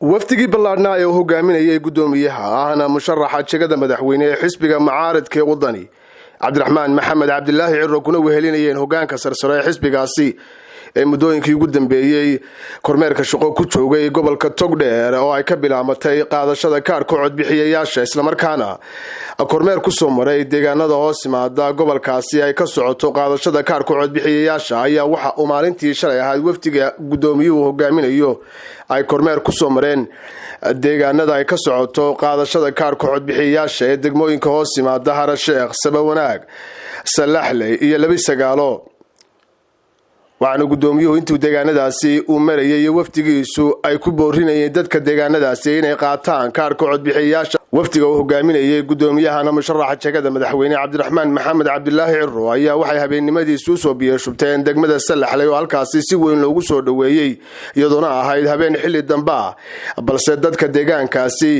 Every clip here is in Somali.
waftigii ballaadhnaa ee uu hogaaminayay gudoomiyaha ahna musharaxa jagada madaxweyne ee xisbiga mucaaradka ee wadani cabdiraxmaan maxamed cabdilaahi ciro kuna wehelinayeen hogaanka sarsare ee xisbigaasi ee muddooyinkii ugu dambeeyay kormeerka shaqo ku joogay gobolka Togdheer oo ay ka bilaamatay qaadashada kaarka codbixiyayaasha isla markaana kormeer ku soo maray deegaanada hoos yimaada gobolkaasi ay ka socoto qaadashada kaarka codbixiyayaasha ayaa waxa uu maalintii shalay ahayd waftiga gudoomiyuhu hogaaminayo ay kormeer ku soo mareen deegaanada ay ka socoto qaadashada kaarka codbixiyayaasha ee degmooyinka hoos yimaada Harasheekh Sabawanaag Salaxley iyo Labisagaalo waxaana gudoomiyuhu intuu deegaanadaasi uu marayay waftigiisu ay ku boorinayeen dadka deegaanadaasi inay qaataan kaarka codbixiyayaasha waftiga uu hogaaminayay gudoomiyahana musharaxa jagada madaxweyne cabdiraxmaan maxamed cabdilaahi ciro ayaa waxay habeennimadiisu soo biyashubteen degmada Salaxley oo halkaasi si weyn loogu soo dhaweeyay iyadoona ahayd habeen xilli dambe balse dadka deegaankaasi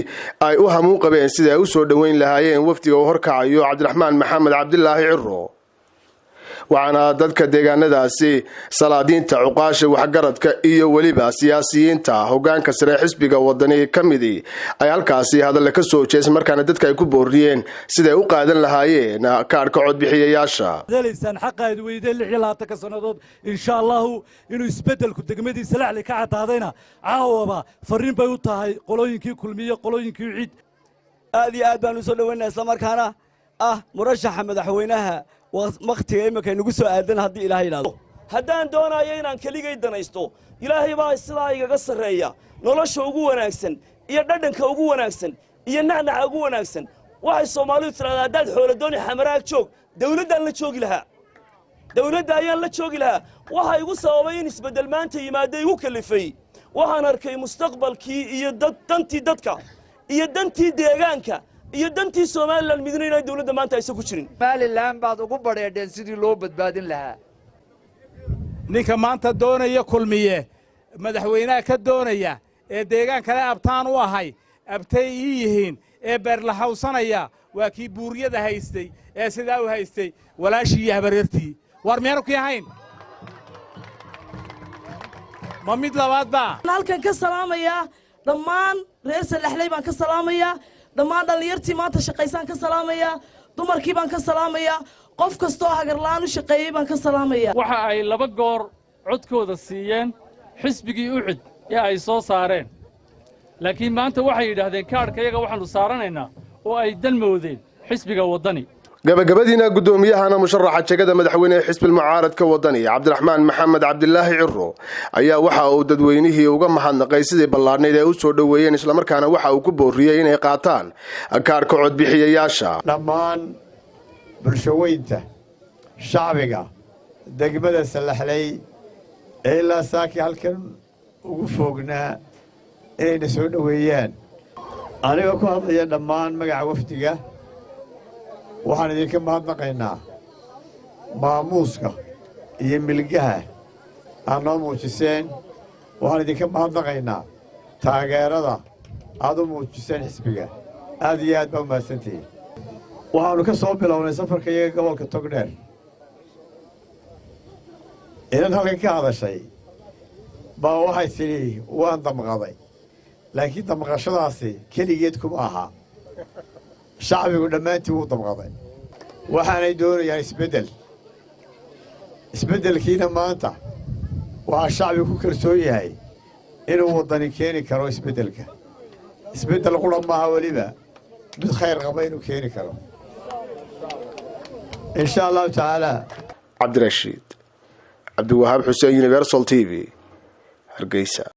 ay u hamuun qabeen sida ay u soo dhaweyn lahaayeen waftiga uu horkacayo cabdiraxmaan maxamed cabdilaahi ciro waxaana dadka deegaanadaasi salaadiinta cuqaasha waxgaradka iyo waliba siyaasiyiinta hogaanka sare xisbiga wadani kamidi ay halkaasi hadal ka soo jeesay markaana dadka ay ku booriyeen sida ay u qaadan lahaayeen kaarka codbixiyayaasha deelaysan xaqaad weydeen 26 sanadood insha Allah inuu isbedelku degmadii Salaxley ka cadaadayna caawaba fariin bay u tahay qolooyinkii kulmiye qolooyinkii ciid aad iyo aad baan u soo dhaweynaa isla markaana murashaxa madaxweynaha waqtiga imika nagu soo aadan hadii Ilaahay ilaado haddaan doonayo inaan kaligay danaysto Ilaahay baa sidaa igaga sareeya nolosha ugu wanaagsan iyo dhadhanka ugu wanaagsan iyo nacnaca ugu wanaagsan waxay Soomaalidu tiraahdaa dad xoolo dooni xamaraag joog dawladdan la joogi lahaa dawladda ayaan la joogi lahaa waxa igu sababay in isbedel maanta yimaado igu kalifay waxaan arkay mustaqbalkii iyo dantii dadka iyo dantii deegaanka iyo dantii Soomaaliland midna inay dawladda maanta aysan ku jirin Somaliland baad ugu bareedeen sidii loo badbaadin lahaa ninka maanta doonaya kulmiye madaxweynaha ka doonaya ee deegaan kale abtaan u ahay abtay yihiin ee beerlahawsanaya waa kii buuriyada haystay ee sidaa u haystay walaashii iyo habareertii war meero ku yahayn ma mid labaad baa halkan ka salaamaya dhammaan reer Salaxley baan ka salaamaya dhammaan dhalinyartii maanta shaqaysan ka salaamaya dumarkii baan ka salaamaya qof kasto hagar laan u shaqeeyay baan ka salaamaya waxa ay laba goor codkooda siiyeen xisbigii u cid ee ay soo saareen laakiin maanta waxay yiraahdeen kaarka iyaga waxaanu saaranaynaa oo ay dalmoodeen xisbiga wadani gabagabadiina gudoomiyahana musharaxa jagada madaxweyne ee xisbiga mucaaradka wadani cabdiraxmaan maxamed cabdilaahi ciro ayaa waxa uu dadweynihii uga mahadnaqay sidii ballaadhnayd ay u soo dhaweeyeen isla markaana waxa uu ku booriyay inay qaataan kaarka codbixiyayaasha dhammaan bulshooyinka shacbiga degmada Salaxley ilaa saaki halkan ugu foognaa inay soo dhaweeyaan aniga ku hadlaya dhammaan magaca wafdiga waxaan idinka mahadnaqaynaa maamuuska iyo milgaha aad noo muujiseen waxaan idinka mahadnaqaynaa taageerada aad u muujiseen xisbiga aad iyo aad baa u mahadsantihiin waxaanu ka soo bilownay safarka iyaga gobolka Togdheer inan halkan ka hadashay baa waxay tidhi waan damqaday laakiin damqashadaasi keligeed kuma aha shacbigu dhammaantii wuu damqaday waxaanay doonayaan isbeddelkiina maanta waxaa shacbigu ku kalsoon yahay inuu wadani keeni karo isbeddel qura maaha weliba mid khayr qaba inuu keeni karo insha allahu tacaala cabdirashiid cabdiwahaab xuseen Universal TV Hargeysa.